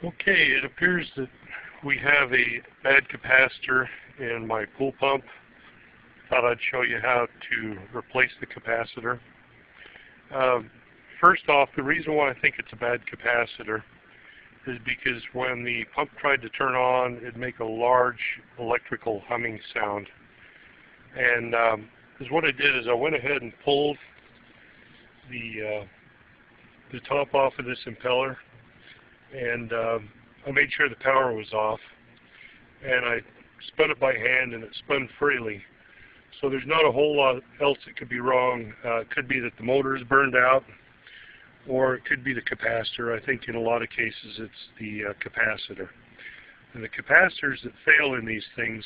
Okay, it appears that we have a bad capacitor in my pool pump. Thought I'd show you how to replace the capacitor. First off, the reason why I think it's a bad capacitor is because when the pump tried to turn on, it'd make a large electrical humming sound. And what I did is I went ahead and pulled the top off of this impeller, and I made sure the power was off, and I spun it by hand, and it spun freely. So there's not a whole lot else that could be wrong. It could be that the motor is burned out, or it could be the capacitor. I think in a lot of cases it's the capacitor. And the capacitors that fail in these things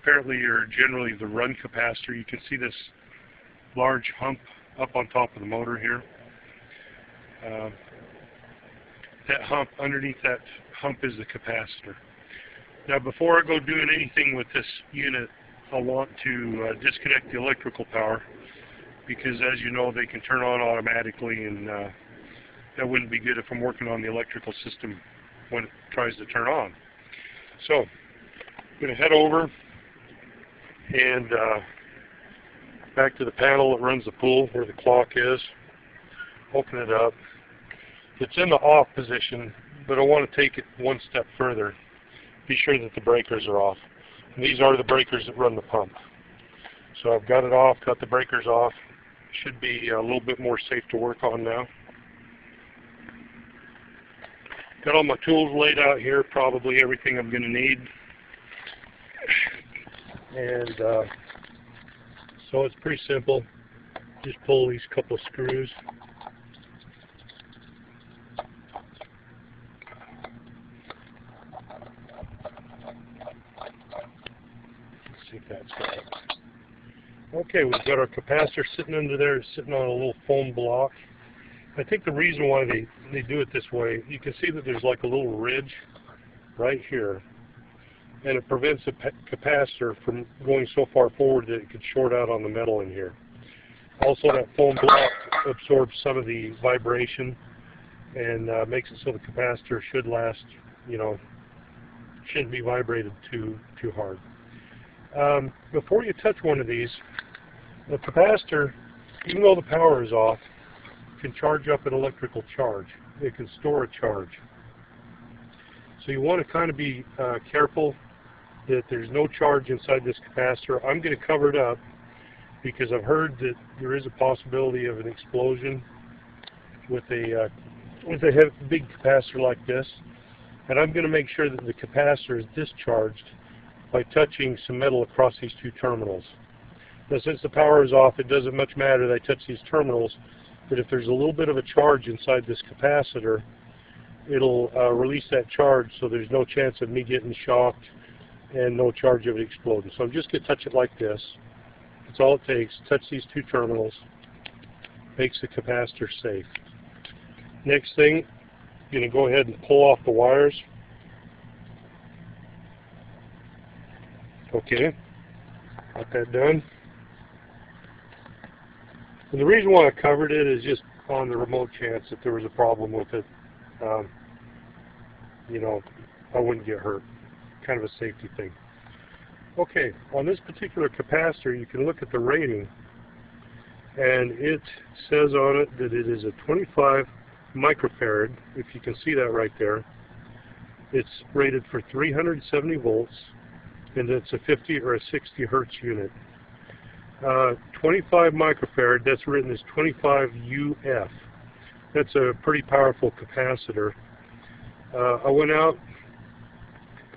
apparently are generally the run capacitor. You can see this large hump up on top of the motor here. That hump, underneath that hump is the capacitor. Now before I go doing anything with this unit, I want to disconnect the electrical power, because as you know, they can turn on automatically, and that wouldn't be good if I'm working on the electrical system when it tries to turn on. So I'm going to head over and back to the panel that runs the pool where the clock is. Open it up. It's in the off position, but I want to take it one step further. Be sure that the breakers are off. And these are the breakers that run the pump. So I've got it off, got the breakers off. Should be a little bit more safe to work on now. Got all my tools laid out here, probably everything I'm going to need. And so it's pretty simple. Just pull these couple of screws. See if that's right. Okay, we've got our capacitor sitting under there, sitting on a little foam block. I think the reason why they do it this way, you can see that there's like a little ridge right here, and it prevents the capacitor from going so far forward that it could short out on the metal in here. Also, that foam block absorbs some of the vibration and makes it so the capacitor should last, shouldn't be vibrated too hard. Before you touch one of these, the capacitor, even though the power is off, can charge up an electrical charge. It can store a charge. So you want to kind of be careful that there's no charge inside this capacitor. I'm going to cover it up because I've heard that there is a possibility of an explosion with a big capacitor like this. And I'm going to make sure that the capacitor is discharged by touching some metal across these two terminals. Now, since the power is off, it doesn't much matter that I touch these terminals, but if there's a little bit of a charge inside this capacitor, it'll release that charge, so there's no chance of me getting shocked and no charge of it exploding. So I'm just going to touch it like this. That's all it takes. Touch these two terminals. Makes the capacitor safe. Next thing, I'm going to go ahead and pull off the wires. Okay, got that done. And the reason why I covered it is just on the remote chance that there was a problem with it. I wouldn't get hurt. Kind of a safety thing. Okay, on this particular capacitor, you can look at the rating, and it says on it that it is a 25 microfarad, if you can see that right there. It's rated for 370 volts. And it's a 50 or a 60 hertz unit. 25 microfarad, that's written as 25 UF. That's a pretty powerful capacitor. I went out,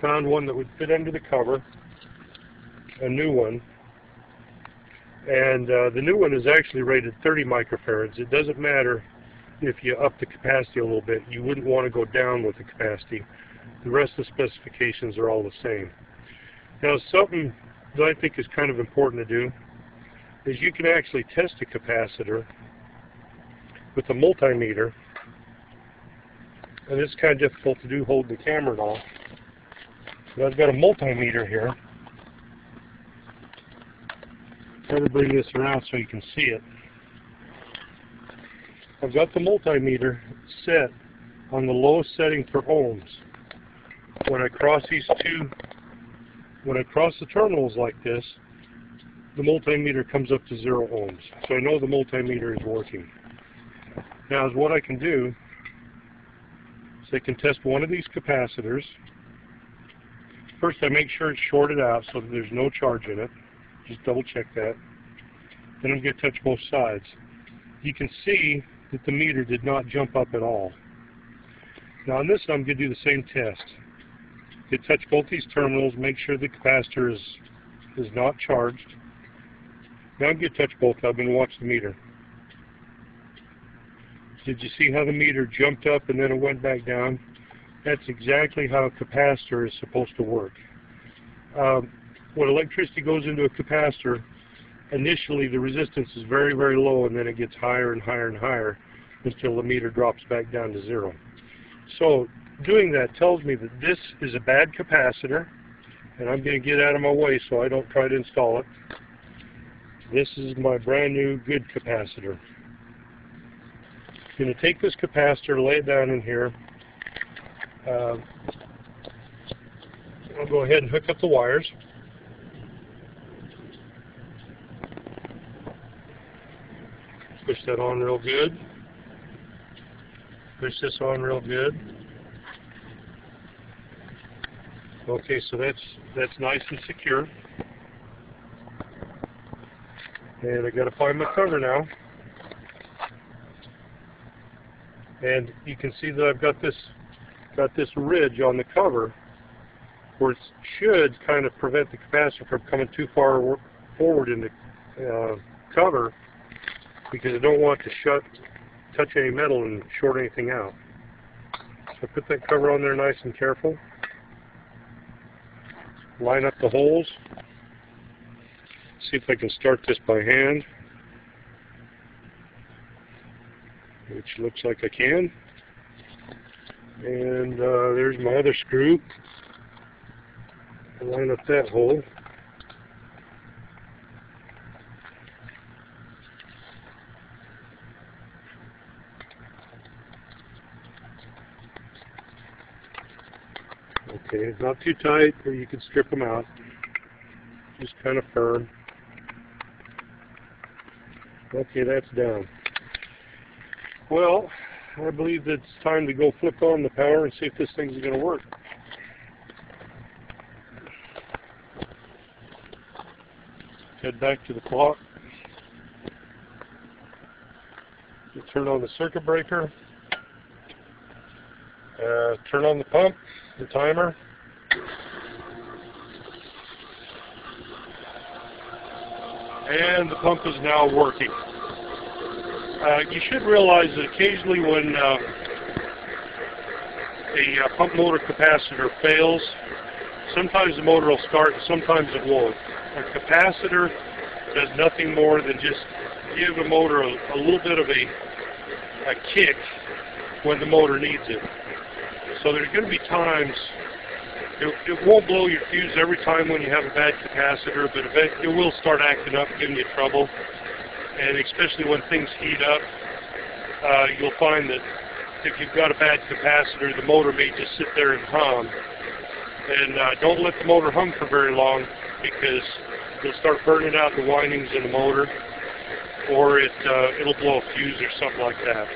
found one that would fit under the cover, a new one. And the new one is actually rated 30 microfarads. It doesn't matter if you up the capacity a little bit. You wouldn't want to go down with the capacity. The rest of the specifications are all the same. Now, something that I think is kind of important to do is you can actually test a capacitor with a multimeter, and it's kind of difficult to do holding the camera and all. But I've got a multimeter here. Try to bring this around so you can see it. I've got the multimeter set on the lowest setting for ohms. When I cross the terminals like this, the multimeter comes up to 0 ohms. So I know the multimeter is working. Now, what I can do is I can test one of these capacitors. First, I make sure it's shorted out so that there's no charge in it. Just double check that. Then I'm going to touch both sides. You can see that the meter did not jump up at all. Now on this, I'm going to do the same test. You touch both these terminals, make sure the capacitor is not charged. Now I'm going to touch both of them and watch the meter. Did you see how the meter jumped up and then it went back down? That's exactly how a capacitor is supposed to work. When electricity goes into a capacitor, initially the resistance is very, very low, and then it gets higher and higher and higher until the meter drops back down to 0. So doing that tells me that this is a bad capacitor, and I'm going to get out of my way so I don't try to install it. This is my brand new good capacitor. I'm going to take this capacitor, lay it down in here. I'll go ahead and hook up the wires. Push that on real good. Push this on real good. Okay, so that's nice and secure. And I got to find my cover now. And you can see that I've got this ridge on the cover where it should kind of prevent the capacitor from coming too far forward in the cover, because I don't want to touch any metal and short anything out. So put that cover on there nice and careful. Line up the holes. See if I can start this by hand, which looks like I can. And there's my other screw. I'll line up that hole. Okay, not too tight, or you could strip them out. Just kind of firm. Okay, that's down. Well, I believe it's time to go flip on the power and see if this thing's going to work. Head back to the clock. You turn on the circuit breaker. Turn on the pump, the timer. And the pump is now working. You should realize that occasionally when a pump motor capacitor fails, sometimes the motor will start and sometimes it won't. A capacitor does nothing more than just give the motor a little bit of a kick when the motor needs it. So there's going to be times, it won't blow your fuse every time when you have a bad capacitor, but it will start acting up, giving you trouble. And especially when things heat up, you'll find that if you've got a bad capacitor, the motor may just sit there and hum. And don't let the motor hum for very long, because you'll start burning out the windings in the motor, or it'll blow a fuse or something like that.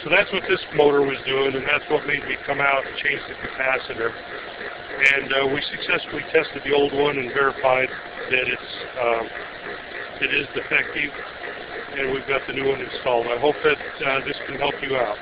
So that's what this motor was doing, and that's what made me come out and change the capacitor. And we successfully tested the old one and verified that it is defective, and we've got the new one installed. I hope that this can help you out.